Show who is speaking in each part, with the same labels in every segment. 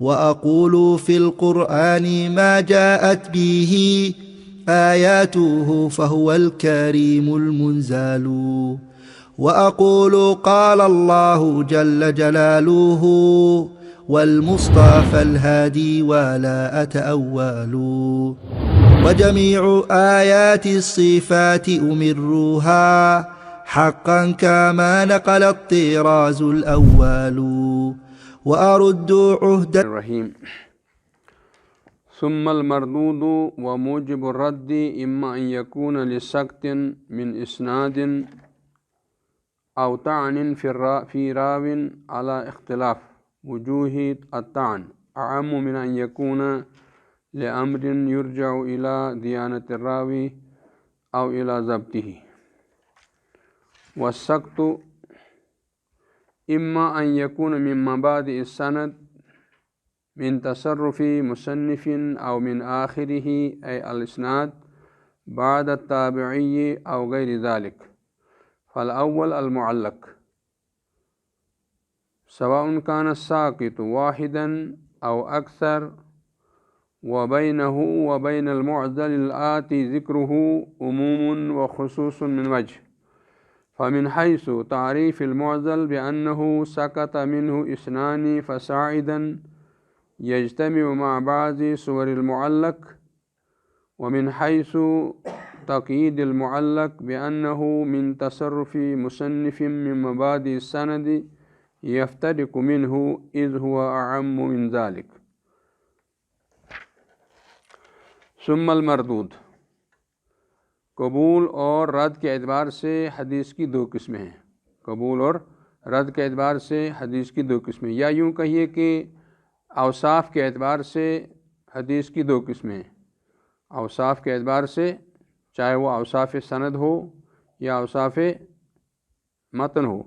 Speaker 1: وأقول في القرآن ما جاءت به آياته فهو الكريم المنزال. وأقول قال الله جل جلاله والمصطفى الهادي ولا أتأول. وجميع آيات الصفات أمرها حقا كما نقل الطراز الأول. وأرد عهد
Speaker 2: الرحيم. ثم المردود وموجب الرد إما أن يكون لسقط من إسناد أو طعن في راو على اختلاف وجوه الطعن أعم من أن يكون لأمر يرجع إلى ديانة الراوي أو إلى ضبطه. والسقط إما أن يكون من مبادئ السند من تصرف مصنف أو من آخره أي الإسناد بعد التابعي أو غير ذلك. فالأول المعلق سواء كان الساقط واحدا أو أكثر وبينه وبين المعضل الآتي ذكره عموم وخصوص من وجه. فمن حيث تعريف المعضل بأنه سقط منه اثنان فصاعدا يجتمع مع بعض صور المعلق، ومن حيث تقييد المعلق بأنه من تصرف مصنف من مبادئ السند يفترق منه إذ هو أعم من ذلك. ثم المردود قبول اور رد کے اعتبار سے حدیث کی دو قسمیں ہیں. قبول اور رد کے اعتبار سے حدیث کی دو قسمیں، یا یوں کہیے کہ اوصاف کے اعتبار سے حدیث کی دو قسمیں ہیں. اوصاف کے اعتبار سے چاہے وہ اوصاف سند ہو یا اوصاف متن ہو،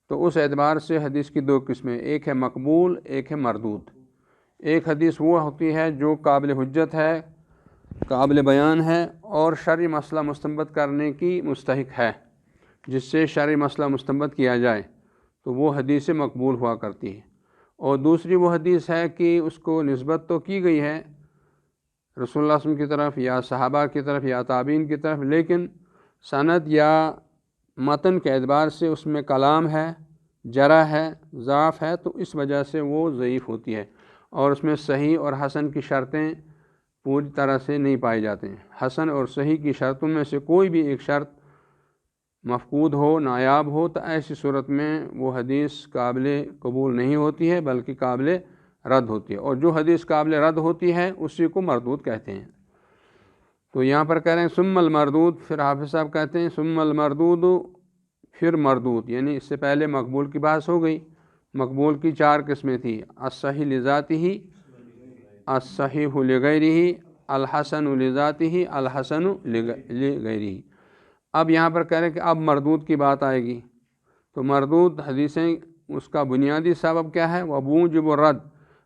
Speaker 2: تو اس اعتبار سے حدیث کی دو قسمیں، ایک ہے مقبول، ایک ہے مردود. ایک حدیث وہ ہوتی ہے جو قابل حجت ہے، قابل بیان ہے اور شرعی مسئلہ مستنبط کرنے کی مستحق ہے، جس سے شرعی مسئلہ مستنبط کیا جائے تو وہ حدیث مقبول ہوا کرتی ہے. اور دوسری وہ حدیث ہے کہ اس کو نسبت تو کی گئی ہے رسول اللہ صلی اللہ علیہ وسلم کی طرف یا صحابہ کی طرف یا تابعین کی طرف، لیکن سند یا متن کے اعتبار سے اس میں کلام ہے، جرح ہے، ضعف ہے، تو اس وجہ سے وہ ضعیف ہوتی ہے اور اس میں صحیح اور حسن کی شرطیں پوری طرح سے نہیں پائی جاتے ہیں. حسن اور صحیح کی شرطوں میں سے کوئی بھی ایک شرط مفقود ہو، نایاب ہو، تو ایسی صورت میں وہ حدیث قابل قبول نہیں ہوتی ہے بلکہ قابل رد ہوتی ہے. اور جو حدیث قابل رد ہوتی ہے اسی کو مردود کہتے ہیں. تو یہاں پر کہہ رہے ہیں ثم المردود، پھر حافظ صاحب کہتے ہیں ثم المردود، پھر مردود، یعنی اس سے پہلے مقبول کی بحث ہو گئی. مقبول کی چار قسمیں تھیں: الصحیح لذاتہ، الصحیح لغیرہ، الحسن لذاتہ، الحسن لغیرہ. اب یہاں پر کہہ رہے ہیں کہ اب مردود کی بات آئے گی. تو مردود حدیثیں اس کا بنیادی سبب کیا ہے؟ وموجب الرد،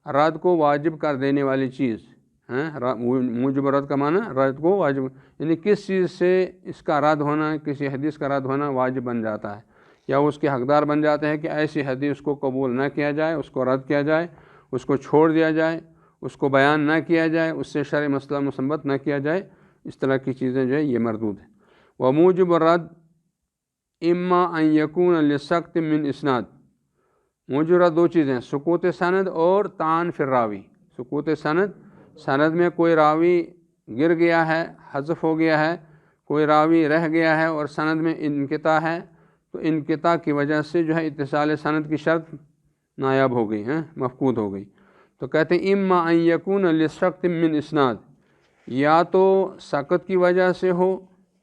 Speaker 2: رد کو واجب کر دینے والی چیز. موجب الرد کا معنی رد کو واجب، یعنی کس چیز سے اس کا رد ہونا، کسی حدیث کا رد ہونا واجب بن جاتا ہے یا اس کے حقدار بن جاتے ہیں کہ ایسی حدیث کو قبول نہ کیا جائے، اس کو رد کیا جائے، اس کو چھوڑ دیا جائے، اس کو بیان نہ کیا جائے، اس سے شرعی مسئلہ مستنبط نہ کیا جائے. اس طرح کی چیزیں جو ہے یہ مردود ہیں. وموجب الرد اما ان یکون لسقط من اسناد. موجب الرد دو چیزیں، سقوط سند اور طعن فی الراوی. سقوط سند، سند میں کوئی راوی گر گیا ہے، حذف ہو گیا ہے، کوئی راوی رہ گیا ہے اور سند میں انقطاع ہے، تو انقطاع کی وجہ سے جو ہے اتصال سند کی شرط نایاب ہو گئی، مفقود ہو گئی. تو کہتے ہیں اما ان یکون لسقط من اسناد، یا تو سقط کی وجہ سے ہو،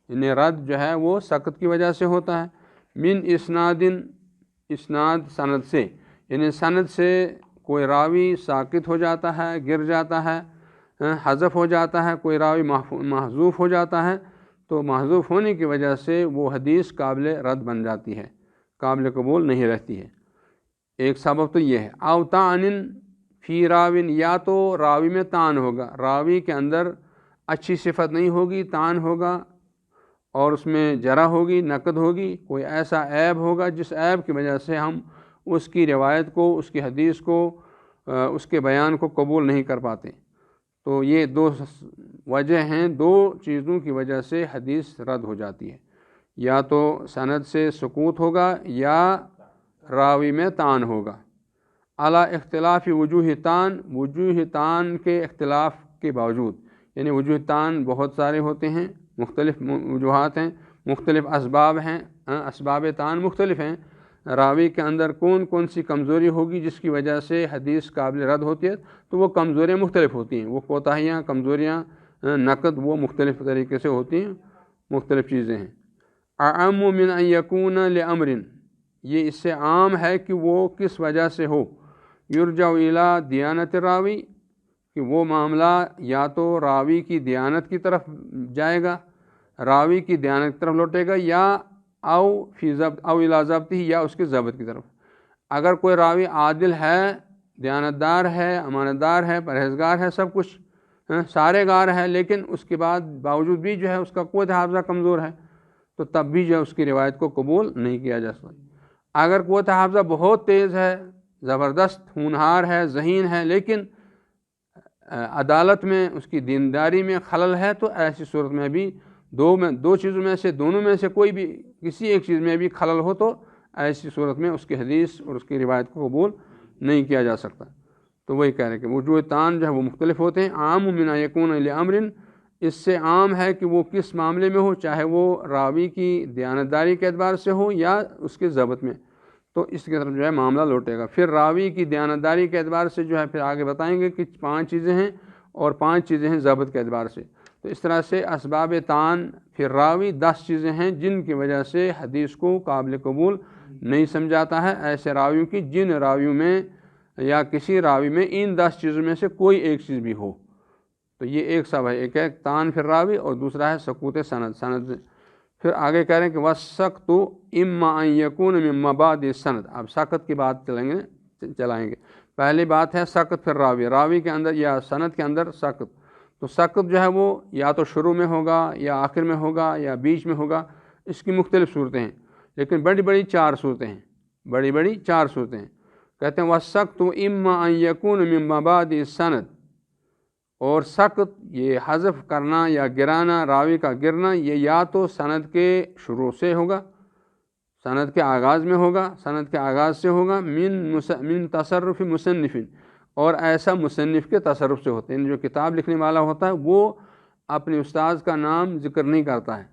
Speaker 2: یعنی رد جو ہے وہ سقط کی وجہ سے ہوتا ہے. من اسناد، اسناد سند سے، یعنی سند سے کوئی راوی ساقط ہو جاتا ہے، گر جاتا ہے، حذف ہو جاتا ہے، کوئی راوی محذوف ہو جاتا ہے، تو محذوف ہونے کی وجہ سے وہ حدیث قابل رد بن جاتی ہے، قابل قبول نہیں رہتی ہے. ایک سبب تو یہ ہے. او طعن فی راوin، یا تو راوی میں طعن ہوگا، راوی کے اندر اچھی صفت نہیں ہوگی، طعن ہوگا اور اس میں جرح ہوگی، نقد ہوگی، کوئی ایسا عیب ہوگا جس عیب کی وجہ سے ہم اس کی روایت کو، اس کی حدیث کو اس کے بیان کو قبول نہیں کر پاتے۔ تو یہ دو وجہ ہیں، دو چیزوں کی وجہ سے حدیث رد ہو جاتی ہے، یا تو سند سے سقوط ہوگا یا راوی میں طعن ہوگا۔ اعلیٰ اختلاف وجوہ طعن کے اختلاف کے باوجود، یعنی وجوہ طعن بہت سارے ہوتے ہیں، مختلف وجوہات ہیں، مختلف اسباب ہیں، اسباب طعن مختلف ہیں۔ راوی کے اندر کون کون سی کمزوری ہوگی جس کی وجہ سے حدیث قابل رد ہوتی ہے، تو وہ کمزوریاں مختلف ہوتی ہیں، وہ کوتاہیاں، کمزوریاں، نقد، وہ مختلف طریقے سے ہوتی ہیں، مختلف چیزیں ہیں۔ اعم من ان یکون لامر، یہ اس سے عام ہے کہ وہ کس وجہ سے ہو، یرجع الی دیانت الراوی، کہ وہ معاملہ یا تو راوی کی دیانت کی طرف جائے گا، راوی کی دیانت کی طرف لوٹے گا، یا او فی ضبط او الی ضبط ہی، یا اس کے ضبط کی طرف۔ اگر کوئی راوی عادل ہے، دیانتدار ہے، امانت دار ہے، پرہیزگار ہے، سب کچھ سارے گار ہے، لیکن اس کے باوجود بھی جو ہے اس کا قوت حافظہ کمزور ہے، تو تب بھی جو ہے اس کی روایت کو قبول نہیں کیا جا سکتا۔ اگر قوت حافظہ بہت تیز ہے، زبردست ہونہار ہے، ذہین ہے، لیکن عدالت میں، اس کی دینداری میں خلل ہے، تو ایسی صورت میں بھی دو چیزوں میں سے، دونوں میں سے کوئی بھی کسی ایک چیز میں بھی خلل ہو، تو ایسی صورت میں اس کی حدیث اور اس کی روایت کو قبول نہیں کیا جا سکتا۔ تو وہی کہہ رہے ہیں کہ وجوہ طعن جو ہے وہ مختلف ہوتے ہیں۔ عام من ان یکون لامر، اس سے عام ہے کہ وہ کس معاملے میں ہو، چاہے وہ راوی کی دیانتداری کے اعتبار سے ہو یا اس کے ضبط میں، تو اس کی طرف جو ہے معاملہ لوٹے گا۔ پھر راوی کی دیانتداری کے اعتبار سے جو ہے پھر آگے بتائیں گے کہ 5 چیزیں ہیں اور 5 چیزیں ہیں ضبط کے اعتبار سے۔ تو اس طرح سے اسباب طعن، پھر راوی، 10 چیزیں ہیں جن کی وجہ سے حدیث کو قابل قبول نہیں سمجھاتا ہے، ایسے راویوں کی جن راویوں میں یا کسی راوی میں ان 10 چیزوں میں سے کوئی ایک چیز بھی ہو۔ تو یہ ایک سب ہے، ایک ہے طعن فی الراوی اور دوسرا ہے سقوط سند۔ پھر آگے کہہ رہے ہیں کہ وَالسَّقْطُ إِمَّا أَن يَكُونَ مِن مَبَادِئِ السَّنَد۔ اب سقط کی بات چلائیں گے۔ پہلی بات ہے سقط فی الراوی، راوی کے اندر یا سند کے اندر سقط۔ تو سقط جو ہے وہ یا تو شروع میں ہوگا یا آخر میں ہوگا یا بیچ میں ہوگا، اس کی مختلف صورتیں ہیں، لیکن بڑی 4 صورتیں ہیں، بڑی 4 صورتیں ہیں۔ کہتے ہیں وَالسَّقْطُ إِمَّا أَن يَكُونَ مِن مَبَادِئِ السَّنَد، اور سقط یہ حذف کرنا یا گرانا، راوی کا گرنا، یہ یا تو سند کے شروع سے ہوگا، سند کے آغاز میں ہوگا، سند کے آغاز سے ہوگا، من تصرف مصنف، اور ایسا مصنف کے تصرف سے ہوتے ہیں، جو کتاب لکھنے والا ہوتا ہے وہ اپنے استاد کا نام ذکر نہیں کرتا ہے،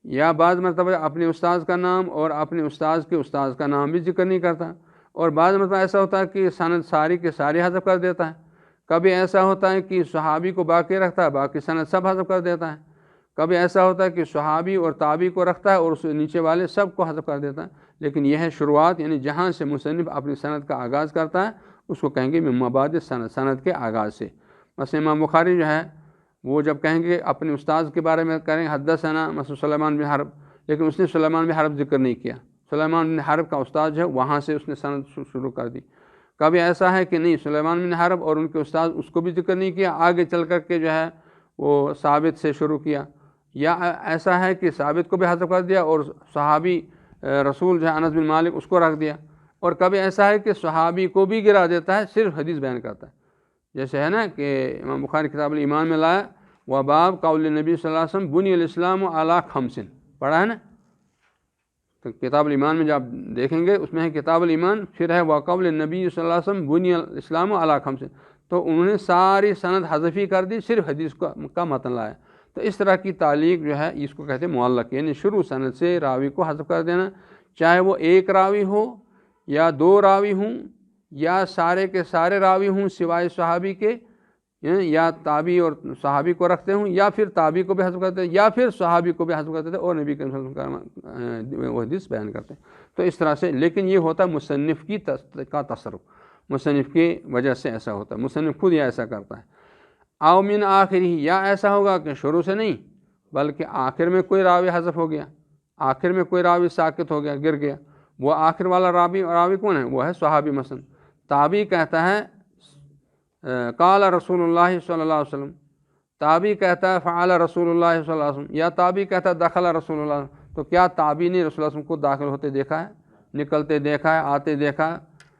Speaker 2: یا بعض مرتبہ اپنے استاد کا نام اور اپنے استاد کے استاد کا نام بھی ذکر نہیں کرتا، اور بعض مرتبہ ایسا ہوتا ہے کہ سند ساری کے ساری حذف کر دیتا ہے، کبھی ایسا ہوتا ہے کہ صحابی کو باقی رکھتا ہے، باقی سند سب حذف کر دیتا ہے، کبھی ایسا ہوتا ہے کہ صحابی اور تابعی کو رکھتا ہے اور اس نیچے والے سب کو حذف کر دیتا ہے۔ لیکن یہ ہے شروعات، یعنی جہاں سے مصنف اپنی سند کا آغاز کرتا ہے اس کو کہیں گے من مبادئ السند، سند کے آغاز سے۔ مثلا امام بخاری جو ہے وہ جب کہیں گے اپنے استاد کے بارے میں کریں حدثنا مثلا سلیمان بن حرب، لیکن اس نے سلیمان بن حرب ذکر نہیں کیا، سلیمان بن حرب کا استاد جو ہے وہاں سے اس نے سند شروع کر دی۔ کبھی ایسا ہے کہ نہیں، سلیمان بن حرب اور ان کے استاد اس کو بھی ذکر نہیں کیا، آگے چل کر کے جو ہے وہ ثابت سے شروع کیا، یا ایسا ہے کہ ثابت کو بھی حذف کر دیا اور صحابی رسول جو ہے انس بن مالک اس کو رکھ دیا، اور کبھی ایسا ہے کہ صحابی کو بھی گرا دیتا ہے، صرف حدیث بیان کرتا ہے، جیسے ہے نا کہ امام بخاری کتاب الایمان میں لایا وباب قول نبی صلی اللہ علیہ وسلم بنی الاسلام علی 5، پڑھا ہے نا، تو کتاب الایمان میں جب آپ دیکھیں گے اس میں ہے کتاب الایمان، پھر ہے وقول نبی صلی اللہ علیہ وسلم بنی الاسلام علی 5، تو انہوں نے ساری سند حذفی کر دی، صرف حدیث کا متن لایا۔ تو اس طرح کی تعلیق جو ہے اس کو کہتے ہیں معلق، یعنی شروع سند سے راوی کو حذف کر دینا، چاہے وہ ایک راوی ہو یا 2 راوی ہوں یا سارے کے سارے راوی ہوں سوائے صحابی کے، یا تابعی اور صحابی کو رکھتے ہوں، یا پھر تابعی کو بھی حذف کرتے ہیں، یا پھر صحابی کو بھی حذف کرتے تھے اور نبی کے وہ حدیث بیان کرتے ہیں۔ تو اس طرح سے، لیکن یہ ہوتا ہے مصنف کا تصرف، مصنف کی وجہ سے ایسا ہوتا ہے، مصنف خود یہ ایسا کرتا ہے۔ او من آخری، یا ایسا ہوگا کہ شروع سے نہیں بلکہ آخر میں کوئی راوی حذف ہو گیا، آخر میں کوئی راوی ساکت ہو گیا، گر گیا، وہ آخر والا راوی کون ہے؟ وہ ہے صحابی۔ مثلا تابعی کہتا ہے قال رسول اللہ صلی اللہ علیہ وسلم، تابعی کہتا ہے فعل رسول اللہ صلی اللہ علیہ وسلم، یا تابعی کہتا ہے دخل رسول اللہ، تو کیا تابعی نے رسول اللہ علیہ وسلم کو داخل ہوتے دیکھا ہے، نکلتے دیکھا ہے، آتے دیکھا ہے؟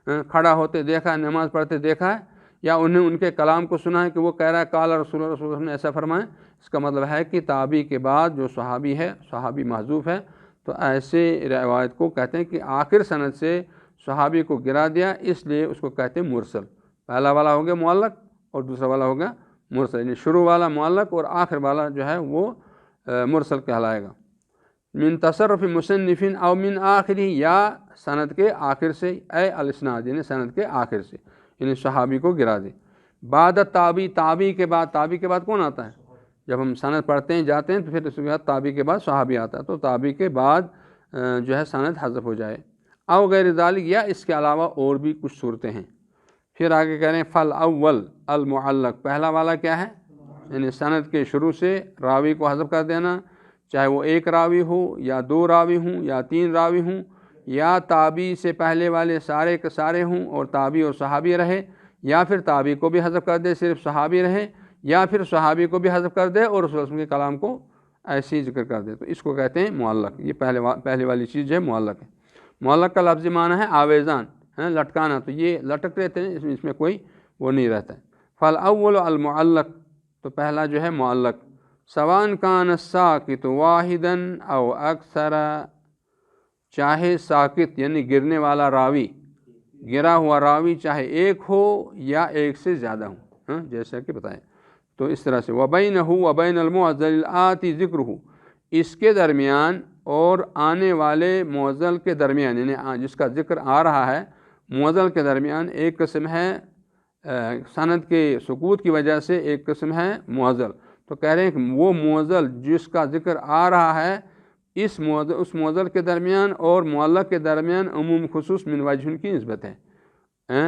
Speaker 2: کھڑا ہوتے دیکھا ہے، نماز پڑھتے دیکھا ہے، یا انہیں ان کے کلام کو سنا ہے کہ وہ کہہ رہا ہے قال رسول اللہ صلی اللہ علیہ وسلم نے ایسا فرمایا، اس کا مطلب ہے کہ تابعی کے بعد جو صحابی ہے، صحابی محذوف ہے، تو ایسے روایت کو کہتے ہیں کہ آخر سند سے صحابی کو گرا دیا، اس لیے اس کو کہتے ہیں مرسل۔ پہلا والا ہو گیا معلق اور دوسرا والا ہو گیا مرسل، یعنی شروع والا معلق اور آخر والا جو ہے وہ مرسل کہلائے گا۔ من تصرف مصنف او من آخری، یا سند کے آخر سے، اے الاسناد یعنی سند کے آخر سے، یعنی صحابی کو گرا دے۔ بعد تابعی، تابعی کے بعد کون آتا ہے؟ جب ہم سند پڑھتے ہیں جاتے ہیں تو پھر اس کے بعد تابعی کے بعد صحابی آتا ہے، تو تابعی کے بعد جو ہے سند حذف ہو جائے۔ او غیر ذالک، یا اس کے علاوہ اور بھی کچھ صورتیں ہیں۔ پھر آگے کہہ رہے ہیں فل اول المعلق، پہلا والا کیا ہے؟ یعنی سند کے شروع سے راوی کو حذف کر دینا، چاہے وہ ایک راوی ہو یا دو راوی ہوں یا تین راوی ہوں، یا تابعی سے پہلے والے سارے کے سارے ہوں اور تابعی اور صحابی رہے، یا پھر تابعی کو بھی حذف کر دے صرف صحابی رہے، یا پھر صحابی کو بھی حذف کر دے اور رسول اللہ کے کلام کو ایسے ہی ذکر کر دے، تو اس کو کہتے ہیں معلق۔ یہ پہلے والی چیز جو ہے معلق ہے۔ معلق کا لفظی معنی ہے آویزان، لٹکانا، تو یہ لٹک رہتے ہیں، اس میں کوئی وہ نہیں رہتا ہے۔ فالاول المعلق، تو پہلا جو ہے معلق، سواء کان الساکت واحدا او اکثر، چاہے ساکت یعنی گرنے والا راوی، گرا ہوا راوی چاہے ایک ہو یا ایک سے زیادہ ہوں، جیسا کہ بتائیں، تو اس طرح سے وبینہ وبین المعضل الآتی ذکرہ، اس کے درمیان اور آنے والے معضل کے درمیان، یعنی جس کا ذکر آ رہا ہے معضل کے درمیان ایک قسم ہے سند کے سکوت کی وجہ سے، ایک قسم ہے معضل، تو کہہ رہے ہیں کہ وہ معضل جس کا ذکر آ رہا ہے اس معضل کے درمیان اور معلق کے درمیان عموم خصوص من وجہ کی نسبت ہے،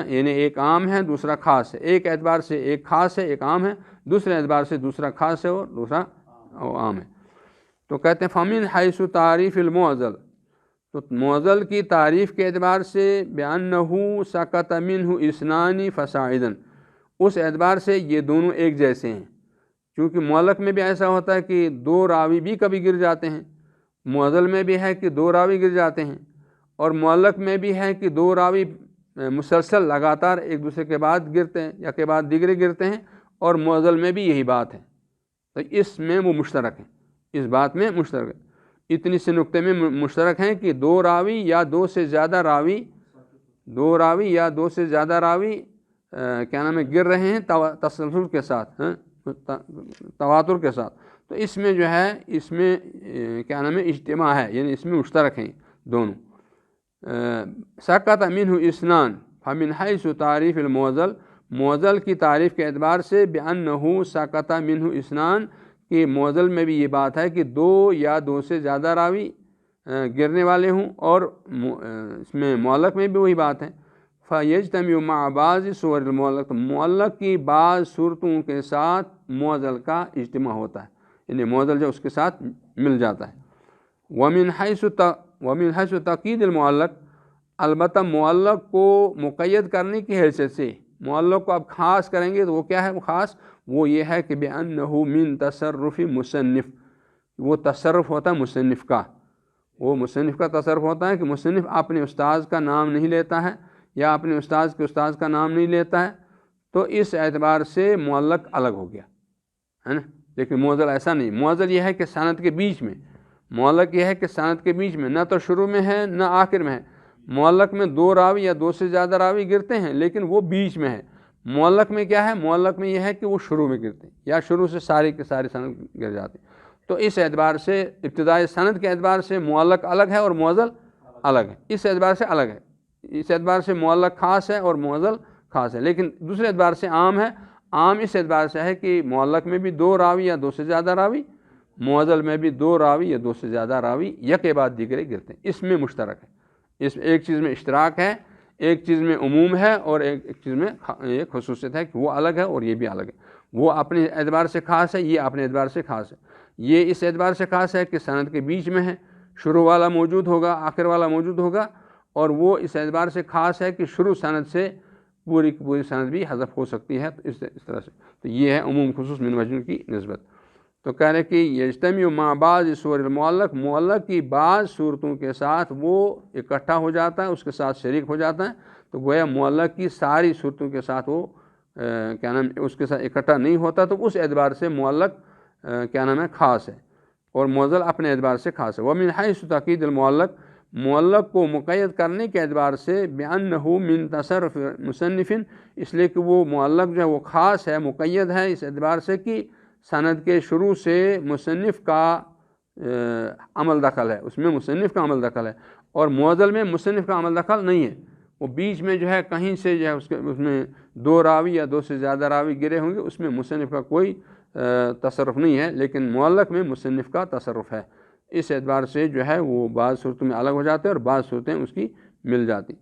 Speaker 2: یعنی ایک عام ہے دوسرا خاص ہے، ایک اعتبار سے ایک خاص ہے ایک عام ہے، دوسرے اعتبار سے دوسرا خاص ہے اور دوسرا عام ہے۔ تو کہتے ہیں فمن حیث تعریف المعضل، تو معضل کی تعریف کے اعتبار سے بأنہ سقط منہ اثنان فصاعدا، اس اعتبار سے یہ دونوں ایک جیسے ہیں، کیونکہ معلق میں بھی ایسا ہوتا ہے کہ دو راوی بھی کبھی گر جاتے ہیں، معضل میں بھی ہے کہ دو راوی گر جاتے ہیں، اور معلق میں بھی ہے کہ دو راوی مسلسل لگاتار ایک دوسرے کے بعد گرتے ہیں یا کے بعد دیگرے گرتے ہیں، اور معضل میں بھی یہی بات ہے، تو اس میں وہ مشترک ہیں، اس بات میں مشترک ہے، اتنی سے نقطے میں مشترک ہیں کہ دو راوی یا دو سے زیادہ راوی کیا نام ہے گر رہے ہیں تسلسل کے ساتھ، تواتر کے ساتھ، تو اس میں جو ہے اس میں کیا نام ہے اجتماع ہے، یعنی اس میں مشترک ہیں دونوں۔ سقط منہ اثنان فمن حیث تعریف المعضل، معضل کی تعریف کے اعتبار سے بأنہ سقط منہ اثنان، کہ معضل میں بھی یہ بات ہے کہ دو یا دو سے زیادہ راوی گرنے والے ہوں، اور اس میں معلق میں بھی وہی بات ہے۔ فیجتمع مع بعض صور المعلق، معلق کی بعض صورتوں کے ساتھ معضل کا اجتماع ہوتا ہے، یعنی معضل جو اس کے ساتھ مل جاتا ہے۔ ومن حیث تقید المعلق، البتہ معلق کو مقید کرنے کی حیثیت سے معلق کو اب خاص کریں گے، تو وہ کیا ہے وہ خاص؟ وہ یہ ہے کہ بأنہ من تصرف مصنف، وہ تصرف ہوتا ہے مصنف کا، وہ مصنف کا تصرف ہوتا ہے کہ مصنف اپنے استاذ کا نام نہیں لیتا ہے یا اپنے استاذ کے استاذ کا نام نہیں لیتا ہے، تو اس اعتبار سے معلق الگ ہو گیا ہے نا۔ لیکن معضل ایسا نہیں، معضل یہ ہے کہ سند کے بیچ میں، معلق یہ ہے کہ سند کے بیچ میں، نہ تو شروع میں ہے نہ آخر میں ہے۔ معلق میں دو راوی یا دو سے زیادہ راوی گرتے ہیں لیکن وہ بیچ میں ہے، معلق میں کیا ہے؟ معلق میں یہ ہے کہ وہ شروع میں گرتے ہیں یا شروع سے سارے کے سارے سند گر جاتے ہیں، تو اس اعتبار سے ابتدائی سند کے اعتبار سے معلق الگ ہے اور معضل الگ ہے، اس اعتبار سے الگ ہے، اس اعتبار سے معلق خاص ہے اور معضل خاص ہے، لیکن دوسرے اعتبار سے عام ہے۔ عام اس اعتبار سے ہے کہ معلق میں بھی دو راوی یا دو سے زیادہ راوی، معضل میں بھی دو راوی یا دو سے زیادہ راوی یک کے بعد دیگرے گرتے ہیں، اس میں مشترک ہے، اس ایک چیز میں اشتراک ہے، ایک چیز میں عموم ہے اور ایک چیز میں ایک خصوصیت ہے کہ وہ الگ ہے اور یہ بھی الگ ہے، وہ اپنے اعتبار سے خاص ہے، یہ اپنے اعتبار سے خاص ہے، یہ اس اعتبار سے خاص ہے کہ سند کے بیچ میں ہے، شروع والا موجود ہوگا آخر والا موجود ہوگا، اور وہ اس اعتبار سے خاص ہے کہ شروع سند سے پوری کی پوری سند بھی حذف ہو سکتی ہے، تو اس طرح سے، تو یہ ہے عموم خصوص من وجہ کی نسبت۔ تو کہہ رہے کہ یجتمع مع بعض صور المعلق، معلق کی بعض صورتوں کے ساتھ وہ اکٹھا ہو جاتا ہے، اس کے ساتھ شریک ہو جاتا ہے، تو گویا معلق کی ساری صورتوں کے ساتھ وہ کیا نام اس کے ساتھ اکٹھا نہیں ہوتا، تو اس اعتبار سے معلق کیا نام ہے خاص ہے، اور معضل اپنے اعتبار سے خاص ہے۔ ومن حیث تقید المعلق، معلق کو مقید کرنے کے اعتبار سے بأنہ من تصرف مصنف، اس لیے کہ وہ معلق جو ہے وہ خاص ہے، مقید ہے اس اعتبار سے کہ سند کے شروع سے مصنف کا عمل دخل ہے، اس میں مصنف کا عمل دخل ہے، اور معضل میں مصنف کا عمل دخل نہیں ہے، وہ بیچ میں جو ہے کہیں سے جو ہے اس میں دو راوی یا دو سے زیادہ راوی گرے ہوں گے، اس میں مصنف کا کوئی تصرف نہیں ہے، لیکن معلق میں مصنف کا تصرف ہے۔ اس اعتبار سے جو ہے وہ بعض صورتوں میں الگ ہو جاتے ہیں اور بعض صورتیں اس کی مل جاتی۔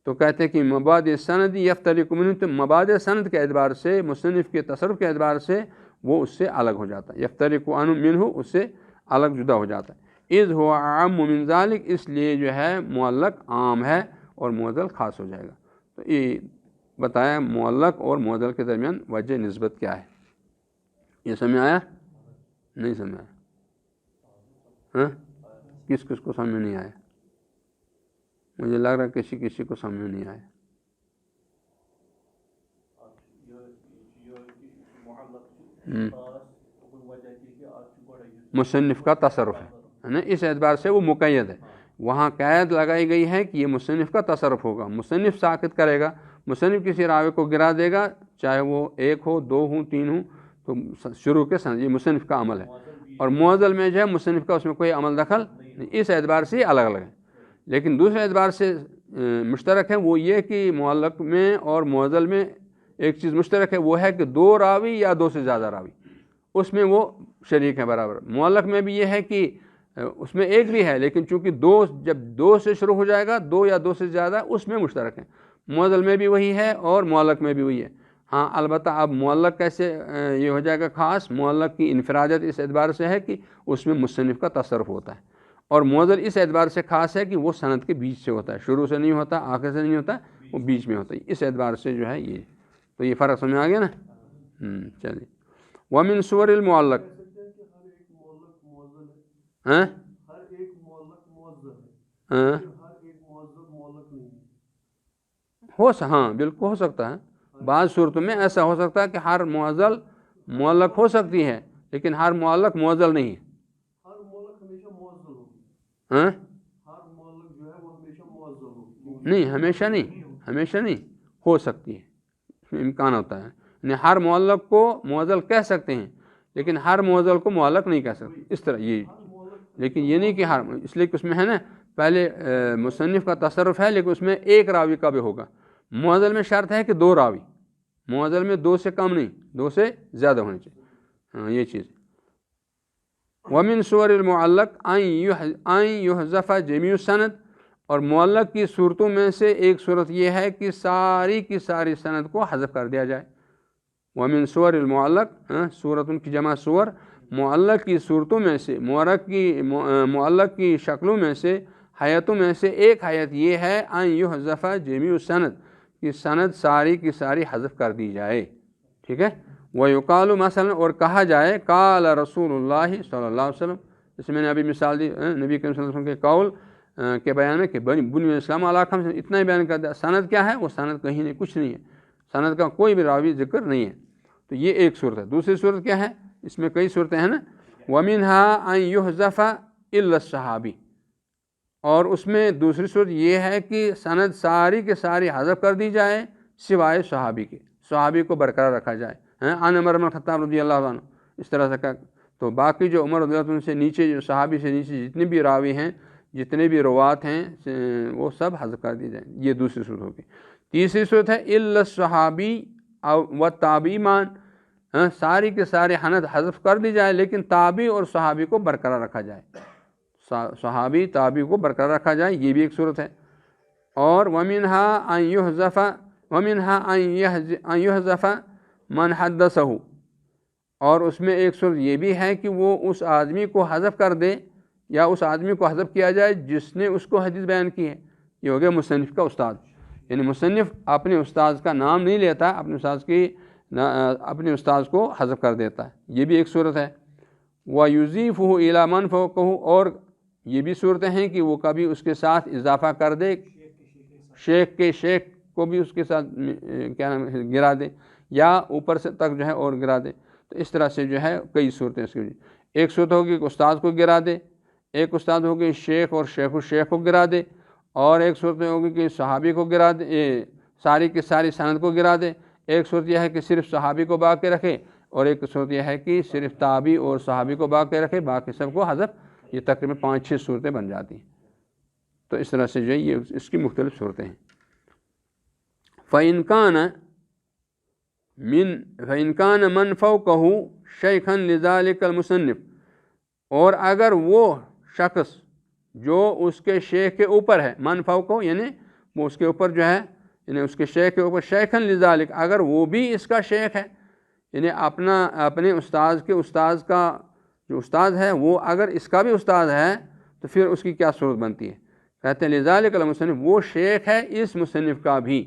Speaker 2: تو کہتے ہیں کہ مباد سند یفترق منہ، تو مباد سند کے اعتبار سے مصنف کے تصرف کے اعتبار سے وہ اس سے الگ ہو جاتا ہے، یفترق منہ اس سے الگ جدا ہو جاتا ہے۔ اذ هو اعم من ذلك، اس لیے جو ہے معلق عام ہے اور معضل خاص ہو جائے گا۔ تو یہ بتایا معلق اور معضل کے درمیان وجہ نسبت کیا ہے۔ یہ سمجھ آیا؟ نہیں سمجھ آیا؟ ہاں کس کس کو سمجھ نہیں آیا؟ مجھے لگ رہا ہے کسی کو سمجھ نہیں آیا۔ مصنف کا تصرف ہے نا، اس اعتبار سے وہ مقید ہے، وہاں قید لگائی گئی ہے کہ یہ مصنف کا تصرف ہوگا، مصنف ساقط کرے گا، مصنف کسی راوی کو گرا دے گا، چاہے وہ ایک ہو، دو ہوں، تین ہوں، تو شروع کے سند یہ مصنف کا عمل ہے، اور معضل میں جو ہے مصنف کا اس میں کوئی عمل دخل نہیں، اس اعتبار سے الگ الگ ہے۔ لیکن دوسرے اعتبار سے مشترک ہے، وہ یہ کہ معلق میں اور معضل میں ایک چیز مشترک ہے، وہ ہے کہ دو راوی یا دو سے زیادہ راوی، اس میں وہ شریک ہیں برابر۔ معلق میں بھی یہ ہے کہ اس میں ایک بھی ہے، لیکن چونکہ جب دو سے شروع ہو جائے گا، دو یا دو سے زیادہ، اس میں مشترک ہیں۔ معضل میں بھی وہی ہے اور معلق میں بھی وہی ہے۔ ہاں البتہ اب معلق کیسے یہ ہو جائے گا خاص، معلق کی انفرادیت اس اعتبار سے ہے کہ اس میں مصنف کا تصرف ہوتا ہے، اور معضل اس اعتبار سے خاص ہے کہ وہ سند کے بیچ سے ہوتا ہے، شروع سے نہیں ہوتا، آخر سے نہیں ہوتا، وہ بیچ میں ہوتا ہے، اس اعتبار سے جو ہے یہ۔ تو یہ فرق سمجھ آ گیا نا؟ چلیے۔ ومن صور المعلق، ہاں ہاں بالکل ہو سکتا ہے، بعض صورتوں میں ایسا ہو سکتا ہے کہ ہر معضل معلق ہو سکتی ہے، لیکن ہر معلق معضل نہیں ہے۔ ہاں نہیں، ہمیشہ نہیں ہو سکتی ہے، اس میں امکان ہوتا ہے، یعنی ہر معلق کو معضل کہہ سکتے ہیں، لیکن ہر معضل کو معلق نہیں کہہ سکتے، اس طرح یہ۔ لیکن یہ نہیں کہ ہر، اس لیے کہ اس میں ہے نا پہلے مصنف کا تصرف ہے، لیکن اس میں ایک راوی کا بھی ہوگا۔ معضل میں شرط ہے کہ دو راوی، معضل میں دو سے کم نہیں، دو سے زیادہ ہونے چاہیے، ہاں یہ چیز۔ ومن صور المعلق ان یحذف جمیع السند، اور معلق کی صورتوں میں سے ایک صورت یہ ہے کہ ساری کی ساری سند کو حذف کر دیا جائے۔ ومن صور المعلق، صورتوں کی جمع صور، معلق کی صورتوں میں سے، معلق کی شکلوں میں سے، حیتوں میں سے ایک حیت یہ ہے ان یحذف جمیع السند، کہ سند ساری کی ساری حذف کر دی جائے، ٹھیک ہے۔ ویقال مثلا، اور کہا جائے قال رسول اللہ صلی اللہ علیہ وسلم، جیسے میں نے ابھی مثال دی نبی کریم صلی اللہ علیہ وسلم کے قول کے بیان میں کہ بنی اسلام علی خمس، اتنا ہی بیان کر دیا۔ سند کیا ہے؟ وہ سند کہیں نہیں، کچھ نہیں ہے، سند کا کوئی بھی راوی ذکر نہیں ہے۔ تو یہ ایک صورت ہے۔ دوسری صورت کیا ہے؟ اس میں کئی صورتیں ہیں نا، وَمِنْهَا أَن يُحْذَفَ إِلَّا الصَّحَابِي، اور اس میں دوسری صورت یہ ہے کہ سند ساری کے ساری حذف کر دی جائے سوائے صحابی کے، صحابی کو برقرار رکھا جائے، عن عمر بن الخطاب رضی اللہ عنہ، اس طرح سے تو باقی جو عمر رضی اللہ عنہ سے نیچے، جو صحابی سے نیچے جتنے بھی راوی ہیں، جتنے بھی روات ہیں، وہ سب حذف کر دی جائیں۔ یہ دوسری صورت ہوگی۔ تیسری صورت ہے الا الصحابی و تابعی مان، ساری کے سارے حذف کر دی جائے، لیکن تابعی اور صحابی کو برقرار رکھا جائے، صحابی تابعی کو برقرار رکھا جائے، یہ بھی ایک صورت ہے۔ اور وَمِنْهَا أَن يُحْذَفَ مَنْ حَدَّثَهُ، اور اس میں ایک صورت یہ بھی ہے کہ وہ اس آدمی کو حذف کر دے، یا اس آدمی کو حذف کیا جائے جس نے اس کو حدیث بیان کی ہے۔ یہ ہو گیا مصنف کا استاد، یعنی مصنف اپنے استاد کا نام نہیں لیتا، اپنے استاد کو حذف کر دیتا ہے، یہ بھی ایک صورت ہے۔ وَيُضِيفُهُ إِلَىٰ مَنْ فَوْقَهُ، اور یہ بھی صورتیں ہیں کہ وہ کبھی اس کے ساتھ اضافہ کر دے شیخ کے شیخ کو بھی اس کے ساتھ کیا نام ہے گرا دے، یا اوپر سے تک جو ہے اور گرا دے۔ تو اس طرح سے جو ہے کئی صورتیں اس کی، ایک صورت ہوگی کہ استاد کو گرا دے، ایک استاد ہوگی شیخ اور شیخ الشیخ کو گرا دے، اور ایک صورت ہوگی کہ صحابی کو گرا دے، ساری کی ساری سند کو گرا دے، ایک صورت یہ ہے کہ صرف صحابی کو باقی رکھے، اور ایک صورت یہ ہے کہ صرف تابعی اور صحابی کو باقی رکھے، باقی سب کو حذف۔ یہ تقریباً 5-6 صورتیں بن جاتی ہیں۔ تو اس طرح سے جو ہے یہ اس کی مختلف صورتیں ہیں۔ فَإِنْ كَانَ مَنْ فَوْقَهُ شَيْخًا لِذَلِكَ الْمُصَنِّفِ، اور اگر وہ شخص جو اس کے شیخ کے اوپر ہے، من فوقہ یعنی وہ اس کے اوپر جو ہے، یعنی اس کے شیخ کے اوپر، شیخًا لذالک، اگر وہ بھی اس کا شیخ ہے، یعنی اپنے استاذ کے استاذ کا جو استاد ہے وہ اگر اس کا بھی استاد ہے تو پھر اس کی کیا صورت بنتی ہے؟ کہتے ہیں لذالک المصنف، وہ شیخ ہے اس مصنف کا بھی،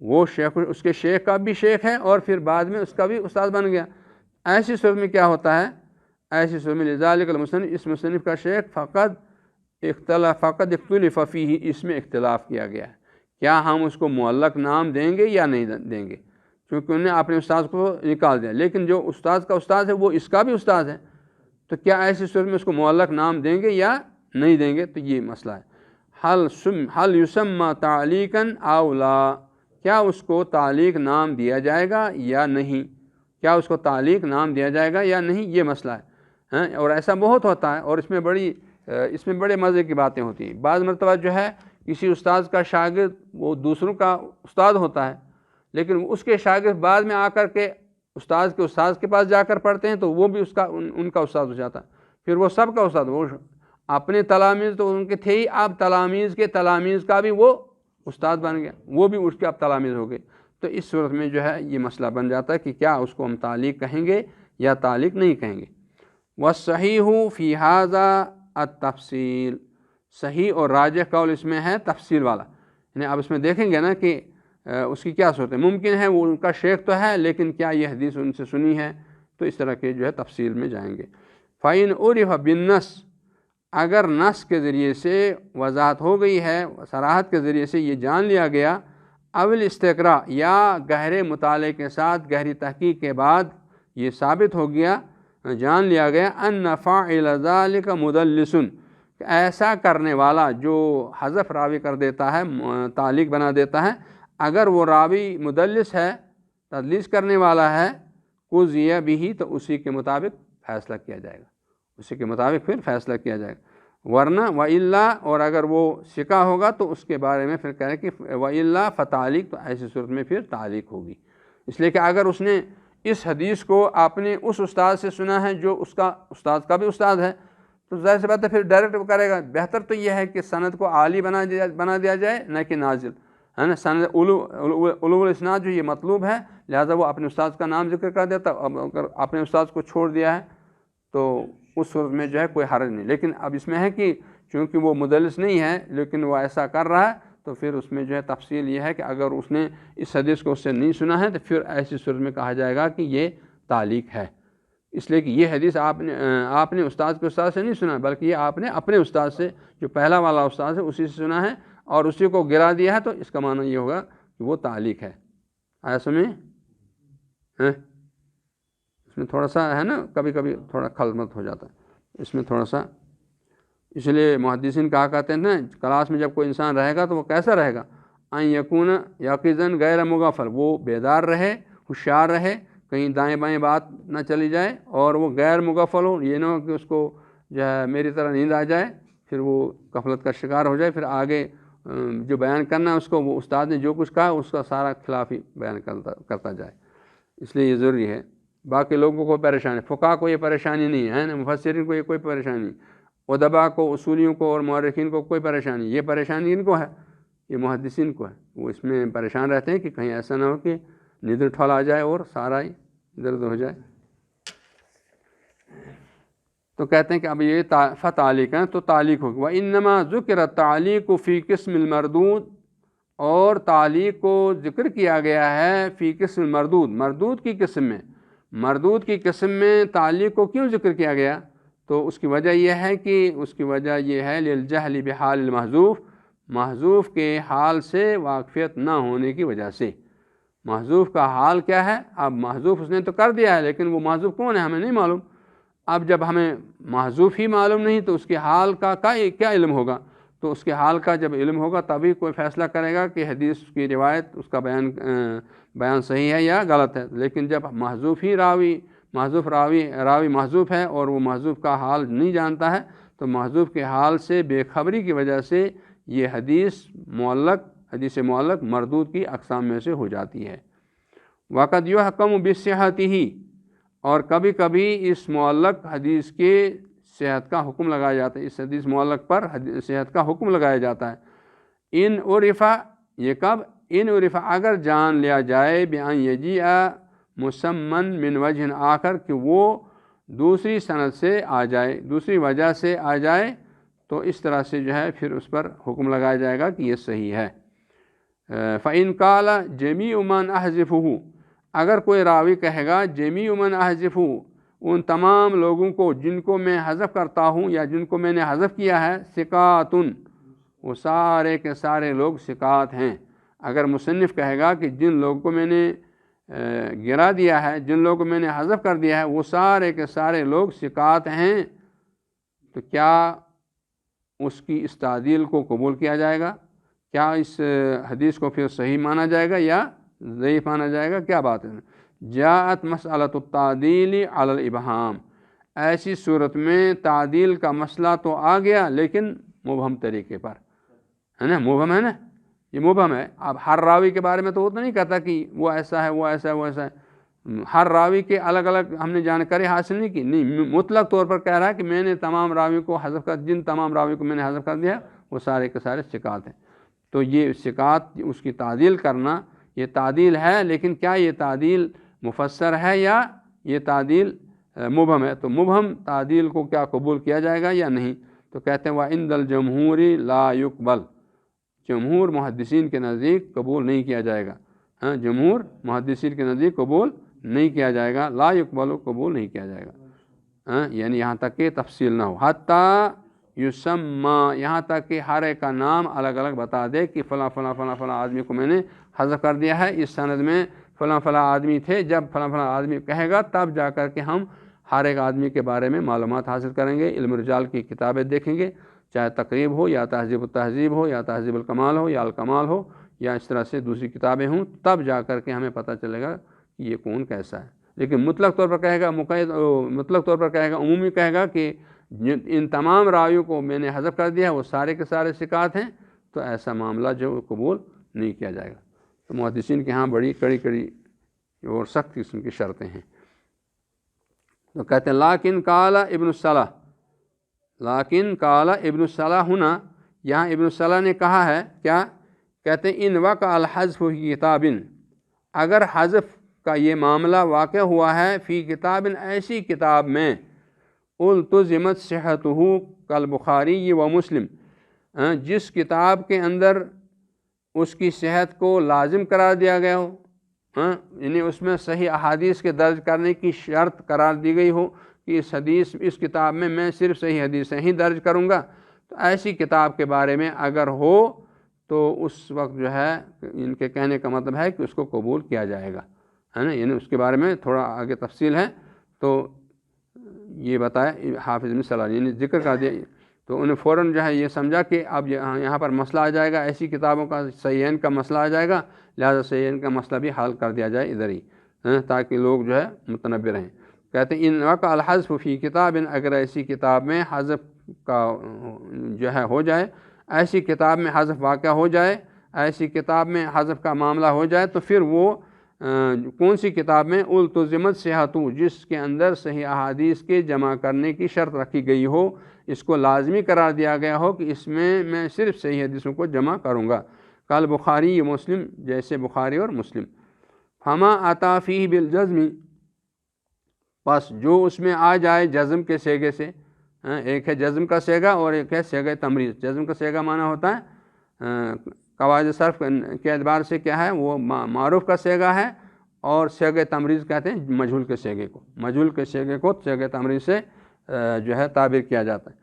Speaker 2: وہ شیخ اس کے شیخ کا بھی شیخ ہے اور پھر بعد میں اس کا بھی استاد بن گیا۔ ایسی صورت میں کیا ہوتا ہے؟ ایسی صورت میں لذالک المصنف، اس مصنف کا شیخ فقط اختلف فیہ، اس میں اختلاف کیا گیا ہے، کیا ہم اس کو معلق نام دیں گے یا نہیں دیں گے، کیونکہ انہوں نے اپنے استاد کو نکال دیا، لیکن جو استاد کا استاد ہے وہ اس کا بھی استاد ہے، تو کیا ایسی صورت میں اس کو معلق نام دیں گے یا نہیں دیں گے؟ تو یہ مسئلہ ہے۔ حل یسمى تعلیقا او لا، کیا اس کو تعلیق نام دیا جائے گا یا نہیں، کیا اس کو تعلیق نام دیا جائے گا یا نہیں، یہ مسئلہ ہے۔ اور ایسا بہت ہوتا ہے، اور اس میں بڑے مزے کی باتیں ہوتی ہیں۔ بعض مرتبہ جو ہے کسی استاد کا شاگرد وہ دوسروں کا استاد ہوتا ہے، لیکن اس کے شاگرد بعد میں آ کر کے استاد کے پاس جا کر پڑھتے ہیں تو وہ بھی ان کا استاد ہو جاتا ہے، پھر وہ سب کا استاد، وہ اپنے تلاميذ تو ان کے تھے ہی، اب تلاميذ کے تلاميذ کا بھی وہ استاد بن گیا، وہ بھی اس کے اب تلاميذ ہو گئے۔ تو اس صورت میں جو ہے یہ مسئلہ بن جاتا ہے کہ کیا اس کو ہم تعلیق کہیں گے یا تعلیق نہیں کہیں گے۔ والصحیح فی ھذا التفصیل، صحیح اور راجح قول اس میں ہے تفصیل والا، یعنی اب اس میں دیکھیں گے نا کہ اس کی کیا صورت ہے، ممکن ہے وہ ان کا شیخ تو ہے لیکن کیا یہ حدیث ان سے سنی ہے، تو اس طرح کے جو ہے تفصیل میں جائیں گے۔ فَإِنْ عُرِفَ بِالنَّص، اگر نص کے ذریعے سے وضاحت ہو گئی ہے، صراحت کے ذریعے سے یہ جان لیا گیا، اول استقراء، یا گہرے مطالعے کے ساتھ گہری تحقیق کے بعد یہ ثابت ہو گیا، جان لیا گیا ان فاعل ذلک مدلس، ایسا کرنے والا جو حذف راوی کر دیتا ہے، تعلیق بنا دیتا ہے، اگر وہ راوی مدلس ہے، تدلیس کرنے والا ہے، قضی بہ، تو اسی کے مطابق فیصلہ کیا جائے گا، اسی کے مطابق پھر فیصلہ کیا جائے گا، ورنہ وَإِلَّا، اور اگر وہ ثقہ ہوگا تو اس کے بارے میں پھر کہہ رہے کہ وَإِلَّا فتعلیق، تو ایسی صورت میں پھر تعلیق ہوگی، اس لیے کہ اگر اس نے اس حدیث کو آپ نے اس استاد سے سنا ہے جو اس کا استاد کا بھی استاد ہے، تو ظاہر سی بات ہے پھر ڈائریکٹ وہ کرے گا۔ بہتر تو یہ ہے کہ سند کو عالی بنا دیا جائے، نہ کہ نازل، ہے نا، سند علو الاسناد جو یہ مطلوب ہے، لہذا وہ اپنے استاد کا نام ذکر کر دیتا، اب اگر اپنے استاد کو چھوڑ دیا ہے تو اس صورت میں جو ہے کوئی حرج نہیں، لیکن اب اس میں ہے کہ چونکہ وہ مدلس نہیں ہے لیکن وہ ایسا کر رہا ہے، تو پھر اس میں جو ہے تفصیل یہ ہے کہ اگر اس نے اس حدیث کو اس سے نہیں سنا ہے تو پھر ایسی صورت میں کہا جائے گا کہ یہ تعلیق ہے، اس لیے کہ یہ حدیث آپ نے استاد کے استاد سے نہیں سنا، بلکہ یہ آپ نے اپنے استاد سے، جو پہلا والا استاد ہے اسی سے سنا ہے اور اسی کو گرا دیا ہے، تو اس کا معنی یہ ہوگا کہ وہ تعلیق ہے۔ آیا سمجھ؟ اس میں تھوڑا سا ہے نا، کبھی کبھی تھوڑا خلط ہو جاتا ہے اس میں تھوڑا سا، اس لیے محدثین کہا کرتے ہیں نا، کلاس میں جب کوئی انسان رہے گا تو وہ کیسا رہے گا؟ ان یکون یقظاً غیر مغفل، وہ بیدار رہے، ہوشیار رہے، کہیں دائیں بائیں بات نہ چلی جائے، اور وہ غیر مغفل ہو، یہ نہ ہو کہ اس کو جو ہے میری طرح نیند آ جائے، پھر وہ غفلت کا شکار ہو جائے، پھر آگے جو بیان کرنا ہے اس کو، وہ استاد نے جو کچھ کہا اس کا سارا خلاف ہی بیان کرتا جائے، اس لیے یہ ضروری ہے۔ باقی لوگوں کو پریشانی، فقہا کو یہ پریشانی نہیں ہے نا، مفسرین کو یہ کوئی پریشانی نہیں، ادبا کو، اصولیوں کو اور مورخین کو کوئی پریشانی، یہ پریشانی ان کو ہے، یہ محدثین کو ہے، وہ اس میں پریشان رہتے ہیں کہ کہیں ایسا نہ ہو کہ ندر ٹھل آ جائے اور سارا ہی درد ہو جائے۔ تو کہتے ہیں کہ اب یہ فتعلیق ہے تو تعلیق ہوگی۔ وَإِنَّمَا ذُكِرَ التَّعْلِيقُ فِي قِسْمِ الْمَرْدُودِ، اور تعلیق کو ذکر کیا گیا ہے فی قسم المردود، مردود کی قسم میں، مردود کی قسم میں تعلیق کو کیوں ذکر کیا گیا؟ تو اس کی وجہ یہ ہے کہ للجہل بحال المحذوف، محذوف کے حال سے واقفیت نہ ہونے کی وجہ سے۔ محذوف کا حال کیا ہے؟ اب محذوف اس نے تو کر دیا ہے، لیکن وہ محذوف کون ہے ہمیں نہیں معلوم۔ اب جب ہمیں محذوف ہی معلوم نہیں تو اس کے حال کا کیا علم ہوگا؟ تو اس کے حال کا جب علم ہوگا تبھی کوئی فیصلہ کرے گا کہ حدیث کی روایت اس کا بیان صحیح ہے یا غلط ہے۔ لیکن جب محذوف راوی محذوف ہے اور وہ محذوف کا حال نہیں جانتا ہے تو محذوف کے حال سے بے خبری کی وجہ سے یہ حدیث معلق مردود کی اقسام میں سے ہو جاتی ہے۔ وقد یحکم بصحتہ، اور کبھی کبھی اس معلق حدیث کے صحت کا حکم لگایا جاتا ہے، اس حدیث معلق پر صحت کا حکم لگایا جاتا ہے۔ ان عرفا، یہ کب؟ ان عرفا، اگر جان لیا جائے بأن یجیء مسمن من وجہ آخر، کہ وہ دوسری سند سے آ جائے، دوسری وجہ سے آ جائے، تو اس طرح سے جو ہے پھر اس پر حکم لگایا جائے گا کہ یہ صحیح ہے۔ فإن قال جمیع من احذفہ، اگر کوئی راوی کہے گا جمیع من احذفہ، ان تمام لوگوں کو جن کو میں حذف کرتا ہوں یا جن کو میں نے حذف کیا ہے، ثقاتن، وہ سارے کے سارے لوگ ثقات ہیں۔ اگر مصنف کہے گا کہ جن لوگوں کو میں نے گرا دیا ہے، جن لوگوں کو میں نے حذف کر دیا ہے، وہ سارے کے سارے لوگ ثقات ہیں، تو کیا اس کی اس تعدیل کو قبول کیا جائے گا؟ کیا اس حدیث کو پھر صحیح مانا جائے گا یا ضعیف مانا جائے گا؟ کیا بات ہے؟ جاءت مسئلۃ التعدیل علی الابہام، ایسی صورت میں تعدیل کا مسئلہ تو آ گیا لیکن مبہم طریقے پر، ہے نا؟ مبہم ہے نا، یہ مبہم ہے۔ اب ہر راوی کے بارے میں تو وہ تو نہیں کہتا کہ وہ ایسا ہے، وہ ایسا ہے، وہ ایسا ہے، ہر راوی کے الگ الگ ہم نے جانکاری حاصل نہیں کی، نہیں، مطلق طور پر کہہ رہا ہے کہ میں نے تمام راوی کو حذف کر، جن تمام راوی کو میں نے حذف کر دیا وہ سارے کے سارے ثقات ہیں۔ تو یہ ثقات، اس کی تعدیل کرنا، یہ تعدیل ہے، لیکن کیا یہ تعدیل مفسر ہے یا یہ تعدیل مبہم ہے؟ تو مبہم تعدیل کو کیا قبول کیا جائے گا یا نہیں؟ تو کہتے ہیں وَعِنْدَ الْجَمْهُورِ لَا يُقْبَلْ، جمہور محدثین کے نزدیک قبول نہیں کیا جائے گا، ہاں، جمہور محدثین کے نزدیک قبول نہیں کیا جائے گا، لا يقبل، قبول نہیں کیا جائے گا، ہاں، یعنی یہاں تک کہ تفصیل نہ ہو، حتیٰ یسمّا، یہاں تک کہ ہر ایک کا نام الگ الگ بتا دے کہ فلاں فلاں فلاں فلاں آدمی کو میں نے حذف کر دیا ہے، اس سند میں فلاں فلاں آدمی تھے، جب فلاں فلاں آدمی کہے گا تب جا کر کے ہم ہر ایک آدمی کے بارے میں معلومات حاصل کریں گے، علم رجال کی کتابیں دیکھیں گے، چاہے تقریب ہو یا تہذیب التہذیب ہو یا تہذیب الکمال ہو یا الکمال ہو یا اس طرح سے دوسری کتابیں ہوں، تب جا کر کے ہمیں پتہ چلے گا کہ یہ کون کیسا ہے۔ لیکن مطلق طور پر کہے گا، مطلق طور پر کہے گا، عمومی کہے گا کہ ان تمام راویوں کو میں نے حذف کر دیا، وہ سارے کے سارے ثقات ہیں، تو ایسا معاملہ جو قبول نہیں کیا جائے گا۔ تو محدثین کے ہاں بڑی کڑی اور سخت قسم کی شرطیں ہیں۔ تو کہتے ہیں لیکن قال ابن الصلاح، لیکن قال ابن الصلاح، ہونا یہاں ابن الصلاح نے کہا ہے کیا؟ کہتے ہیں ان وقع الحذف فی کتاب، اگر حذف کا یہ معاملہ واقع ہوا ہے فی کتاب، ایسی کتاب میں، التزمت صحتہ کالبخاری و مسلم، جس کتاب کے اندر اس کی صحت کو لازم قرار دیا گیا ہو، یعنی اس میں صحیح احادیث کے درج کرنے کی شرط قرار دی گئی ہو کہ اس کتاب میں میں صرف صحیح حدیثیں ہی درج کروں گا، تو ایسی کتاب کے بارے میں اگر ہو تو اس وقت جو ہے ان کے کہنے کا مطلب ہے کہ اس کو قبول کیا جائے گا، ہے نا؟ یعنی اس کے بارے میں تھوڑا آگے تفصیل ہے، تو یہ بتایا حافظ ابن صلاح، یعنی ذکر کر دیا، تو انہیں فوراً جو ہے یہ سمجھا کہ اب یہاں پر مسئلہ آ جائے گا، ایسی کتابوں کا صحیحین کا مسئلہ آ جائے گا، لہذا صحیحین کا مسئلہ بھی حل کر دیا جائے ادھر ہی، تاکہ لوگ جو ہے متنبہ رہیں۔ کہتے ہیں ان وقع الحذف فی کتاب، اگر ایسی کتاب میں حذف کا جو ہے ہو جائے، ایسی کتاب میں حذف واقع ہو جائے، ایسی کتاب میں حذف کا معاملہ ہو جائے، تو پھر وہ کون سی کتاب میں؟ التزمت صحتہ، جس کے اندر صحیح احادیث کے جمع کرنے کی شرط رکھی گئی ہو، اس کو لازمی قرار دیا گیا ہو کہ اس میں صرف صحیح حدیثوں کو جمع کروں گا، کل بخاری مسلم، جیسے بخاری اور مسلم، فما اتا فیہ بالجزم، پس جو اس میں آ جائے جزم کے سیغے سے، ایک ہے جزم کا سیغہ اور ایک ہے سیغہ تمریض۔ جزم کا سیغہ معنی ہوتا ہے قواعد صرف کے اعتبار سے کیا ہے، وہ معروف کا سیغہ ہے، اور سیغہ تمریض کہتے ہیں مجہول کے سیغے کو، مجہول کے سیغے کو سیغہ تمریض سے جو ہے تعبیر کیا جاتا ہے۔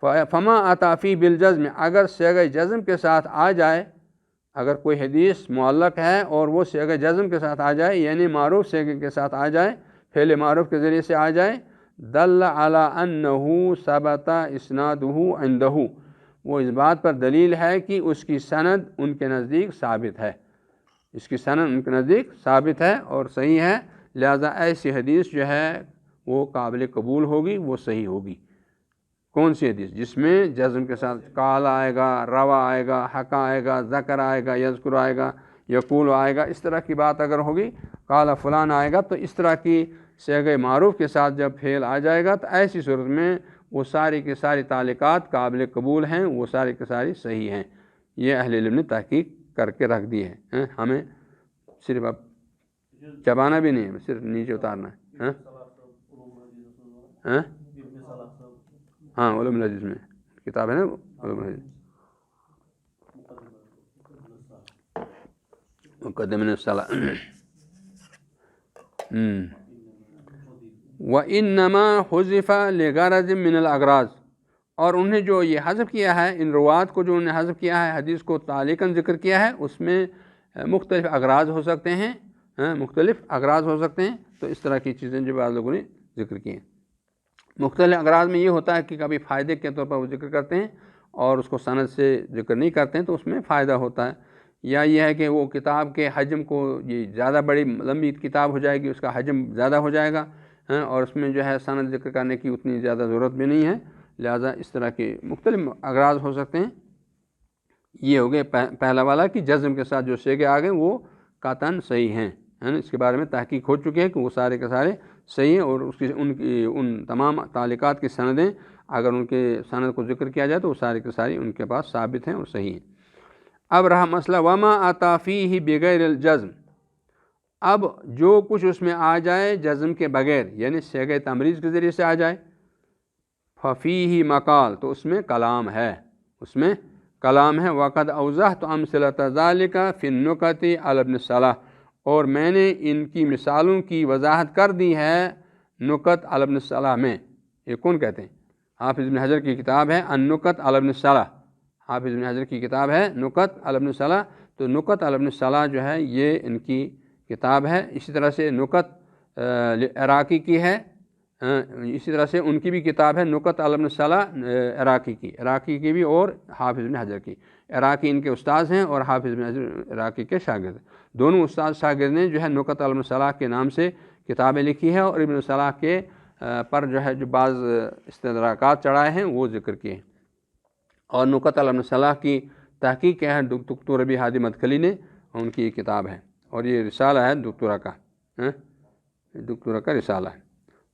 Speaker 2: فما عطافی بالجزم، اگر صیغہ جزم کے ساتھ آ جائے، اگر کوئی حدیث معلق ہے اور وہ صیغہ جزم کے ساتھ آ جائے، یعنی معروف صیغے کے ساتھ آ جائے، فعل معروف کے ذریعے سے آ جائے، دل علی انہ ثبت اسنادہ عندہ، وہ اس بات پر دلیل ہے کہ اس کی سند ان کے نزدیک ثابت ہے، اس کی سند ان کے نزدیک ثابت ہے اور صحیح ہے، لہذا ایسی حدیث جو ہے وہ قابل قبول ہوگی، وہ صحیح ہوگی۔ کون سی حدیث؟ جس میں جزم کے ساتھ قال آئے گا، روا آئے گا، حق آئے گا، ذکر آئے گا، یذکر آئے گا، یقول آئے گا، اس طرح کی بات اگر ہوگی، قال فلان آئے گا، تو اس طرح کی صیغہ معروف کے ساتھ جب فعل آ جائے گا تو ایسی صورت میں وہ ساری کی ساری تعلیقات قابل قبول ہیں، وہ ساری کی ساری صحیح ہیں۔ یہ اہل علم نے تحقیق کر کے رکھ دی ہے، ہمیں صرف اب چبانا بھی نہیں ہے، صرف نیچے اتارنا ہے۔ ہاں علوم الحدیث میں کتاب ہے نا، علوم الحدیث مقدمہ الصلاۃ۔ وَإِنَّمَا حُذِفَ لِغَرَضٍ مِّنَ الْأَغْرَاضِ، اور انہیں جو یہ حذف کیا ہے، ان روات کو جو انہیں حذف کیا ہے، حدیث کو تعلیقاً ذکر کیا ہے، اس میں مختلف اغراض ہو سکتے ہیں، مختلف اغراض ہو سکتے ہیں، تو اس طرح کی چیزیں جو بعض لوگوں نے ذکر کی ہیں۔ مختلف اغراض میں یہ ہوتا ہے کہ کبھی فائدے کے طور پر وہ ذکر کرتے ہیں اور اس کو سند سے ذکر نہیں کرتے ہیں، تو اس میں فائدہ ہوتا ہے، یا یہ ہے کہ وہ کتاب کے حجم کو، یہ زیادہ بڑی لمبی کتاب ہو جائے گی، اس کا حجم زیادہ ہو جائے گا، اور اس میں جو ہے سند ذکر کرنے کی اتنی زیادہ ضرورت بھی نہیں ہے، لہذا اس طرح کے مختلف اغراض ہو سکتے ہیں۔ یہ ہو گئے پہلا والا کہ جزم کے ساتھ جو صیغے آ گئے وہ قطعاً صحیح ہیں، اس کے بارے میں تحقیق ہو چکے ہیں کہ وہ سارے کے سارے صحیح ہیں، اور اس کی ان تمام تعلیقات کی سندیں اگر ان کے سند کو ذکر کیا جائے تو وہ سارے کے ساری ان کے پاس ثابت ہیں اور صحیح ہیں۔ اب رہا مسئلہ وما آتا فیہ بغیر الجزم، اب جو کچھ اس میں آ جائے جزم کے بغیر، یعنی صیغہ تمریز کے ذریعے سے آ جائے، ففیہ مقال، تو اس میں کلام ہے، اس میں کلام ہے۔ وقد اوضحت امثلۃ ذلک فی النکت علی ابن الصلاح، اور میں نے ان کی مثالوں کی وضاحت کر دی ہے نکت علی ابن الصلاح میں۔ یہ کون کہتے ہیں؟ حافظ ابن حجر کی کتاب ہے النکت علی ابن الصلاح، حافظ ابن حجر کی کتاب ہے نکت علی ابن الصلاح، تو نکت علی ابن الصلاح جو ہے یہ ان کی کتاب ہے۔ اسی طرح سے نکت عراقی کی ہے، اسی طرح سے ان کی بھی کتاب ہے نکت علی ابن الصلاح عراقی کی بھی، اور حافظ ابن حجر کی۔ عراقی ان کے استاذ ہیں اور حافظ ابن حجر عراقی کے شاگرد، دونوں استاد شاگرد نے جو ہے نکت علی ابن الصلاح کے نام سے کتابیں لکھی ہیں، اور ابن الصلاح کے پر جو ہے جو بعض استدراکات چڑھائے ہیں وہ ذکر کیے ہیں۔ اور نکت علی ابن الصلاح کی تحقیق کیا ہے دکتور ربیع ہادی مدخلی نے، ان کی کتاب ہے، اور یہ رسالہ ہے دکتورہ کا رسالہ ہے۔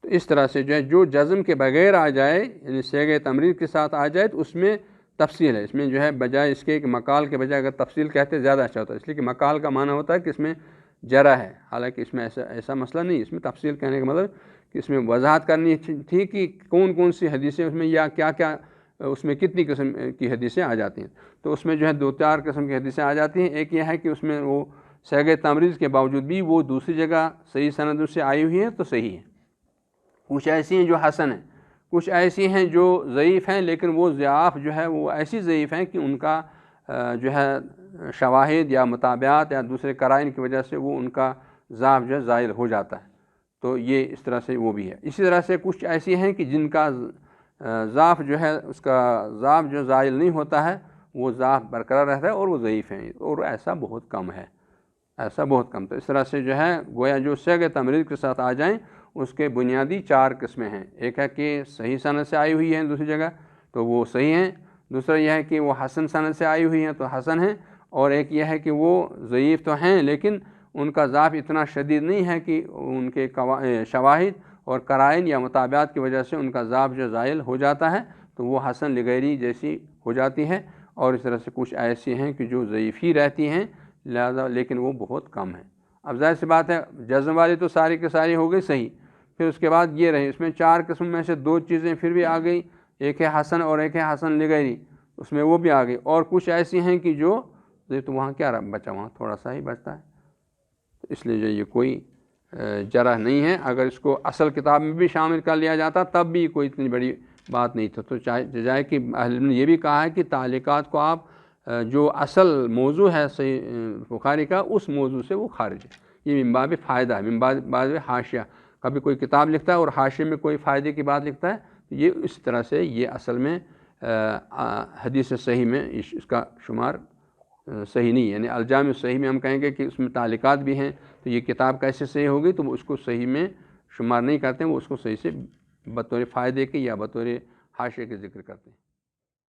Speaker 2: تو اس طرح سے جو ہے جو جزم کے بغیر آ جائے، یعنی صیغہ تمریز کے ساتھ آ جائے، تو اس میں تفصیل ہے، اس میں جو ہے بجائے اس کے کہ مقال کے بجائے اگر تفصیل کہتے زیادہ اچھا ہوتا ہے، اس لیے کہ مقال کا معنی ہوتا ہے کہ اس میں جرح ہے، حالانکہ اس میں ایسا مسئلہ نہیں، اس میں تفصیل کہنے کا مطلب کہ اس میں وضاحت کرنی تھی کہ کون کون سی حدیثیں اس میں، یا کیا کیا اس میں کتنی قسم کی حدیثیں آ جاتی ہیں، تو اس میں جو ہے 2-4 قسم کی حدیثیں آ جاتی ہیں۔ ایک یہ ہے کہ اس میں وہ صیغہ تمریز کے باوجود بھی وہ دوسری جگہ صحیح سندوں سے آئی ہوئی ہیں تو صحیح ہے، کچھ ایسی ہیں جو حسن ہیں، کچھ ایسی ہیں جو ضعیف ہیں، لیکن وہ ضعاف جو ہے وہ ایسی ضعیف ہیں کہ ان کا جو ہے شواہد یا مطابعات یا دوسرے قرائن کی وجہ سے وہ ان کا ضعف جو ہے زائل ہو جاتا ہے، تو یہ اس طرح سے وہ بھی ہے۔ اسی طرح سے کچھ ایسی ہیں کہ جن کا ضعف جو ہے اس کا ضعف جو زائل نہیں ہوتا ہے، وہ ضعف برقرار رہتا ہے اور وہ ضعیف ہیں، اور ایسا بہت کم ہے، ایسا بہت کم۔ تو اس طرح سے جو ہے گویا جو صیغہ تمریز کے ساتھ آ جائیں اس کے بنیادی 4 قسمیں ہیں۔ ایک ہے کہ صحیح سند سے آئی ہوئی ہیں دوسری جگہ تو وہ صحیح ہیں، دوسرا یہ ہے کہ وہ حسن سند سے آئی ہوئی ہیں تو حسن ہیں، اور ایک یہ ہے کہ وہ ضعیف تو ہیں لیکن ان کا ضعف اتنا شدید نہیں ہے کہ ان کے شواہد اور قرائن یا مطابعات کی وجہ سے ان کا ضعف جو زائل ہو جاتا ہے تو وہ حسن لغیری جیسی ہو جاتی ہے، اور اس طرح سے کچھ ایسی ہیں کہ جو ضعیف ہی رہتی ہیں لہذا لیکن وہ بہت کم ہیں۔ اب ظاہر سی بات ہے جزم والی تو ساری کی ساری ہو گئی صحیح، پھر اس کے بعد یہ رہے اس میں 4 قسم میں سے 2 چیزیں پھر بھی آ گئی، ایک ہے حسن اور ایک ہے حسن لغیری، اس میں وہ بھی آ گئی، اور کچھ ایسی ہیں کہ جو تو وہاں کیا بچا، وہاں تھوڑا سا ہی بچتا ہے، اس لیے جو یہ کوئی جرح نہیں ہے۔ اگر اس کو اصل کتاب میں بھی شامل کر لیا جاتا تب بھی کوئی اتنی بڑی بات نہیں تھا۔ تو جائے کہ اہل علم نے یہ بھی کہا ہے کہ تعلیقات کو آپ جو اصل موضوع ہے صحیح بخاری کا اس موضوع سے وہ خارج ہے، یہ من باب فائدہ ہے، من باب حاشیہ۔ کبھی کوئی کتاب لکھتا ہے اور حاشیے میں کوئی فائدے کی بات لکھتا ہے تو یہ اس طرح سے یہ اصل میں حدیث صحیح میں اس کا شمار صحیح نہیں ہے۔ یعنی الجامع صحیح میں ہم کہیں گے کہ اس میں تعلیقات بھی ہیں تو یہ کتاب کیسے صحیح ہوگی، تو وہ اس کو صحیح میں شمار نہیں کرتے ہیں، وہ اس کو صحیح سے بطور فائدے کے یا بطور حاشیے کے ذکر کرتے ہیں۔